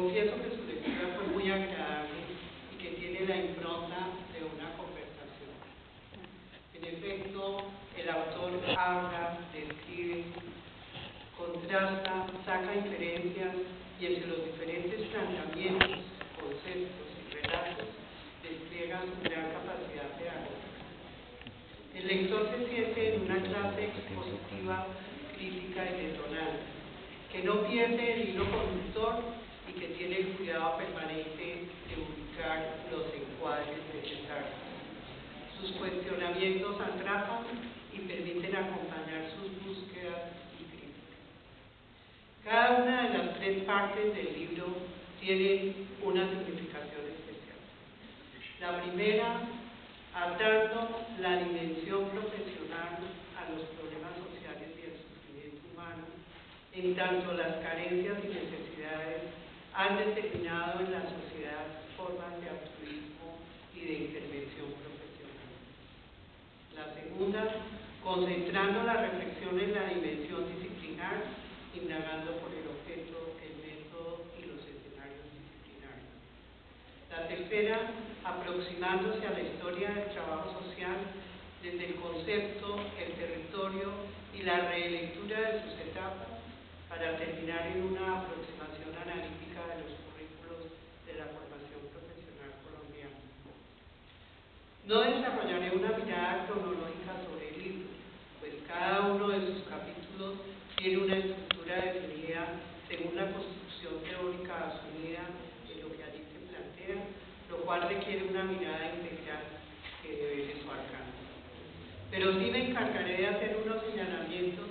confieso que su lectura fue muy agradable y que tiene la impronta de una conversación. En efecto, el autor habla, describe, contrasta, saca inferencias y entre los diferentes planteamientos, conceptos y relatos despliega su gran capacidad pedagógica. El lector se siente en una clase expositiva, crítica y detonante, que no pierde el hilo conductor y que tiene el cuidado permanente de ubicar los encuadres necesarios. Sus cuestionamientos atrapan y permiten acompañar sus búsquedas y críticas. Cada una de las tres partes del libro tiene una significación especial. La primera, atando la dimensión profesional a los problemas sociales y el sufrimiento humano, en tanto las carencias y necesidades han determinado en la sociedad formas de altruismo y de intervención profesional. La segunda, concentrando la reflexión en la dimensión disciplinar, indagando por el objeto, el método y los escenarios disciplinarios. La tercera, aproximándose a la historia del trabajo social desde el concepto, el territorio y la relectura de sus etapas, para terminar en una aproximación analítica de los currículos de la formación profesional colombiana. No desarrollaré una mirada cronológica sobre el libro, pues cada uno de sus capítulos tiene una estructura definida según la construcción teórica asumida en lo que allí se plantea, lo cual requiere una mirada integral que debe de su alcance. Pero sí me encargaré de hacer unos señalamientos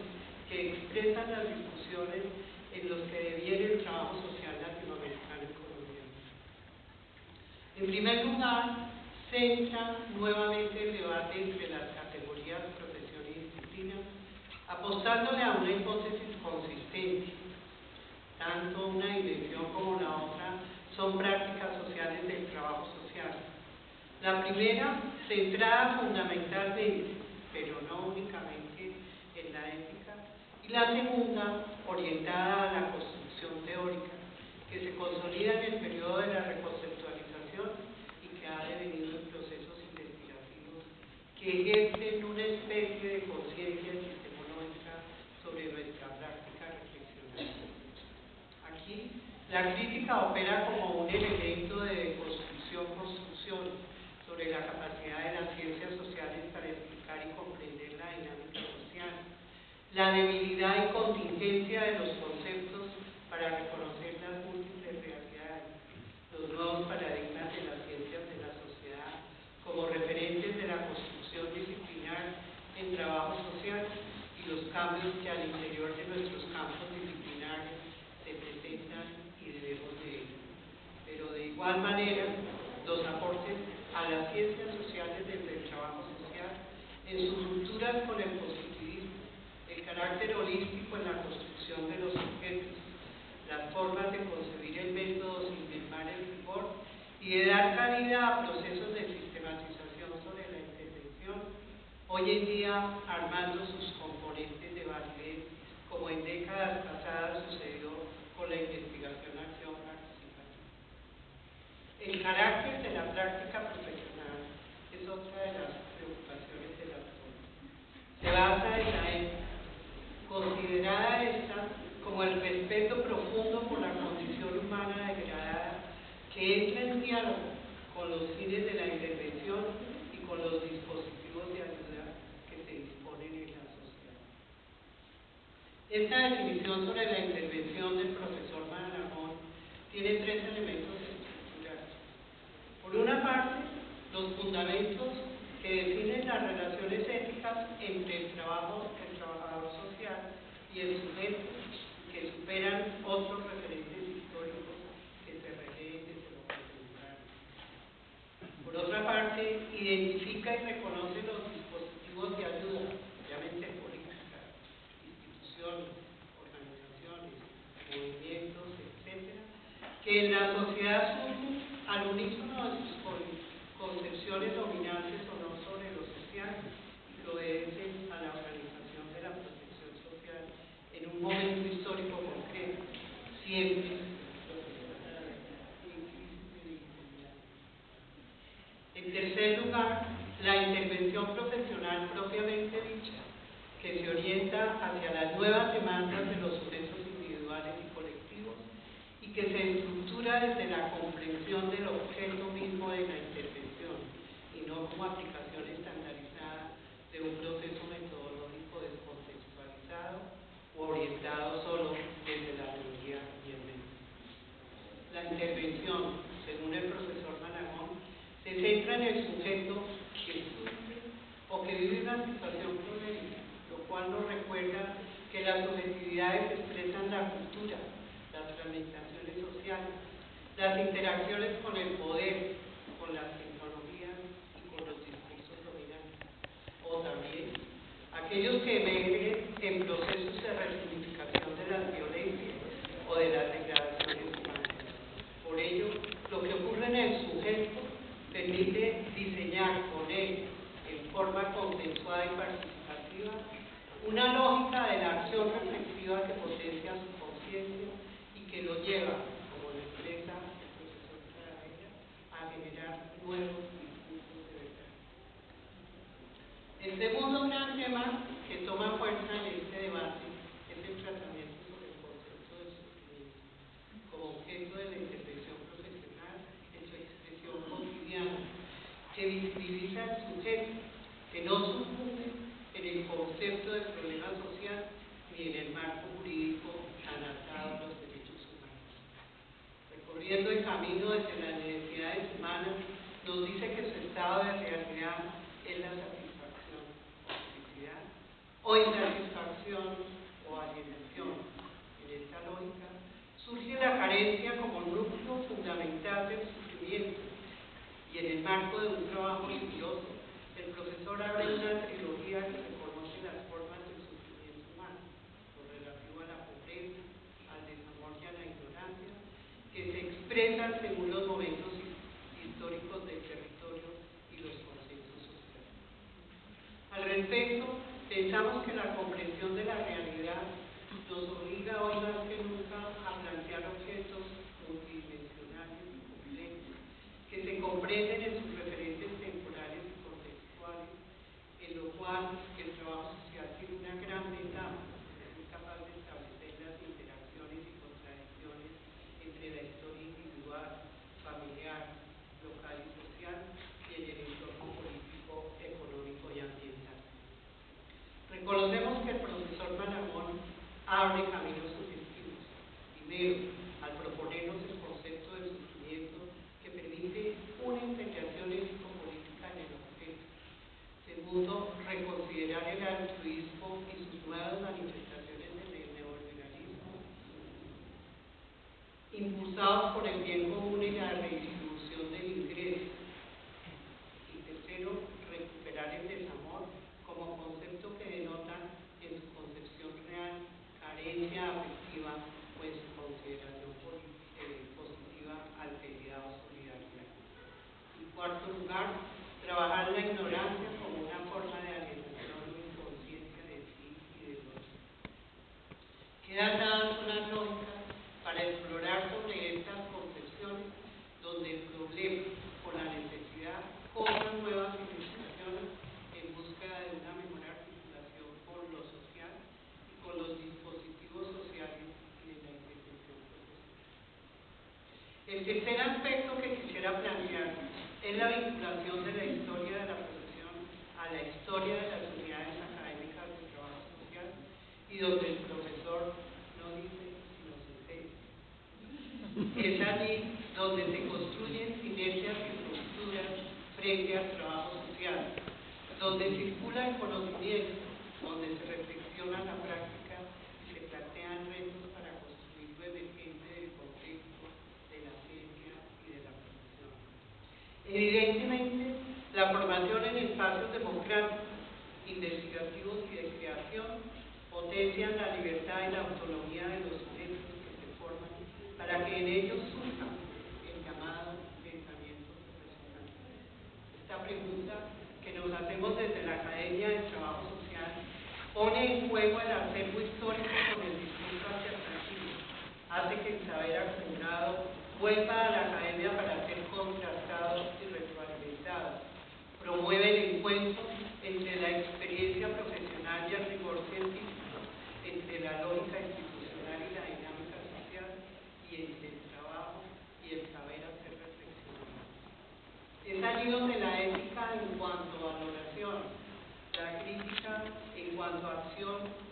que expresan las discusiones en los que deviene el trabajo social latinoamericano y colombiano. En primer lugar, centra nuevamente el debate entre las categorías profesión y disciplina, apostándole a una hipótesis consistente. Tanto una dimensión como la otra son prácticas sociales del trabajo social. La primera, centrada fundamentalmente, pero no únicamente, en la ética, y la segunda, orientada a la construcción teórica, que se consolida en el periodo de la reconceptualización y que ha devenido en procesos investigativos que ejercen una especie de conciencia epistemológica sobre nuestra práctica reflexionaria. Aquí, la crítica opera como un elemento de construcción sobre la capacidad de las ciencias sociales para explicar y comprender la dinámica social, la debilidad y contingencia de los conceptos para reconocer las múltiples realidades, los nuevos paradigmas de las ciencias de la sociedad como referentes de la construcción disciplinar en trabajo social y los cambios que al interior de nuestros campos disciplinares se presentan y debemos de ellos. Pero de igual manera, los aportes a las ciencias sociales desde el trabajo social en sus rupturas con el positivismo, el carácter holístico en la construcción de los objetos, las formas de concebir el método sin mermar el rigor y de dar cabida a procesos de sistematización sobre la intervención, hoy en día armando sus componentes de validez, como en décadas pasadas sucedió con la investigación-acción participativa. El carácter de la práctica profesional es otra de las preocupaciones del autor. Se basa en la ética, considerada esta como el respeto profundo por la condición humana degradada que entra en diálogo con los fines de la intervención y con los dispositivos de ayuda que se disponen en la sociedad. Esta definición sobre la intervención del profesor Maranamón tiene tres elementos estructurales. Por una parte, los fundamentos que definen las relaciones éticas entre el trabajador social y el sujeto, que superan otros referentes históricos que se releen desde lo contemporáneo. Por otra parte, identifica y reconoce los dispositivos de ayuda, obviamente políticas, instituciones, organizaciones, movimientos, etc., que en la sociedad surgen al unísono de sus concepciones dominantes o no sobre lo social y que obedecen a la organización de la protección social en un momento histórico concreto, siempre orienta hacia las nuevas demandas de los sujetos individuales y colectivos y que se estructura desde la comprensión del objeto mismo de la intervención y no como aplicación estandarizada de un proceso metodológico descontextualizado o orientado solo desde la teoría y el método. La intervención, según el profesor Malagón, se centra en el sujeto que sufre o que vive una situación problemática, lo cual nos recuerda que las subjetividades expresan la cultura, las fragmentaciones sociales, las interacciones con el poder, con las tecnologías y con los discursos dominantes, o también aquellos que emergen en procesos de resignificación de las violencias o de las degradaciones humanas. Por ello, lo que ocurre en el sujeto permite diseñar con él, en forma consensuada y participativa, una lógica de la acción reflexiva que potencia su conciencia y que lo lleva, como lo expresa el profesor Caravella, a generar nuevos discursos de verdad. El segundo gran tema que toma fuerza en este debate es el tratamiento sobre el concepto del sufrimiento como objeto de la intervención profesional en su expresión cotidiana, que visibiliza al sujeto, que no sucumbe en el concepto de problema social ni en el marco jurídico tan atado a los derechos humanos. Recorriendo el camino desde las necesidades humanas, nos dice que su estado de realidad es la satisfacción o felicidad, o insatisfacción o alienación. En esta lógica surge la carencia como núcleo fundamental del sufrimiento, y en el marco de un trabajo riguroso, el profesor abre una trilogía que reconoce las formas del sufrimiento humano, lo relativo a la pobreza, al desamor y a la ignorancia, que se expresan según los momentos históricos del territorio y los consensos sociales. Al respecto, pensamos que la comprensión de la realidad nos obliga hoy más que nunca a plantear objetos multidimensionales y complejos que se comprenden en sus referentes temporales y contextuales, en lo cual el trabajo social tiene una gran ventaja, es capaz de establecer las interacciones y contradicciones entre la historia individual, familiar, local y social y en el entorno político, económico y ambiental. Reconocemos que el profesor Malagón abre caminos sugestivos. Primero, al proponernos el concepto del sufrimiento que permite una integración ético-política en el objeto. Segundo, reconsiderar el altruismo y sus nuevas manifestaciones en el neoliberalismo, impulsados por el bien común y la redistribución del ingreso. Y tercero, recuperar el desamor como concepto que denota en su concepción real carencia afectiva o en su consideración positiva alteridad o solidaridad. En cuarto lugar, trabajar la ignorancia como una forma de alienación o inconsciencia de sí y del otro. Quedan dadas unas lógicas para explorar sobre estas concepciones donde el problema o la necesidad cobran nuevas significaciones en búsqueda de una mejor articulación con lo social y con los dispositivos sociales y de la intervención profesional. El tercer aspecto que quisiera plantear es la vinculación de la historia de la profesión a la historia de las unidades académicas de trabajo social y donde el profesor no dice sino sentencia. Es allí donde se construyen sinergias y estructuras frente al trabajo social, donde circula el conocimiento, donde se reflexiona la práctica y se plantean retos para construir lo emergente del contexto, de la ciencia y de la profesión. Evidentemente, la formación en espacios democráticos, investigativos y de creación potencian la libertad y la autonomía de los sujetos que se forman para que en ellos surja el llamado pensamiento profesional. Esta pregunta que nos hacemos desde la Academia del Trabajo Social pone en juego el acervo histórico con el discurso alternativo, hace que el saber acumulado vuelva a la academia para ser contrastado y retroalimentado, promueve el encuentro entre la experiencia profesional y el rigor científico,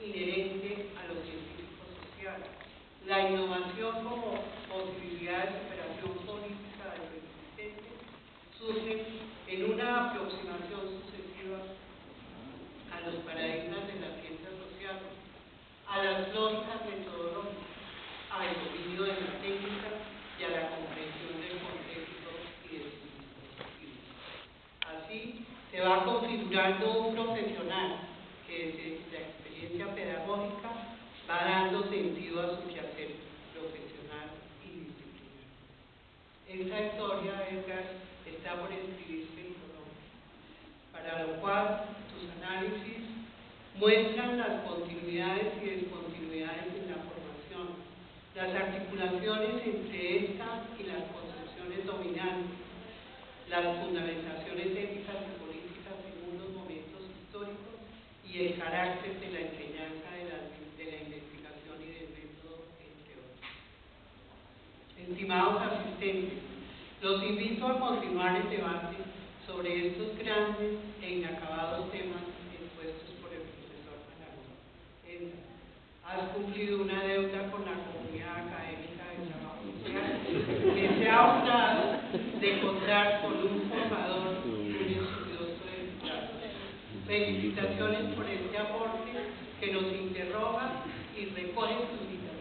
inherente a los científicos sociales. La innovación como posibilidad de superación política de lo existente surge en una aproximación sucesiva a los paradigmas de las ciencias sociales, a las lógicas metodológicas, al dominio de la técnica y a la comprensión del contexto y de sus dispositivos. Así, se va configurando un profesional que desde la experiencia pedagógica va dando sentido a su quehacer profesional y disciplinar. Esta historia, Edgar, está por escribirse en Colombia, para lo cual tus análisis muestran las continuidades y descontinuidades en la formación, las articulaciones entre esta y las concepciones dominantes, las fundamentaciones éticas y políticas según los momentos históricos y el carácter de la enseñanza de la investigación y del método, entre otros. Estimados asistentes, los invito a continuar el debate sobre estos grandes e inacabados temas expuestos por el profesor Arango. Has cumplido una deuda con la comunidad académica de trabajo social que se ha honrado de contar con un formador y un estudioso dedicado. Felicitaciones por este aporte que nos interroga y recoge sus invitaciones.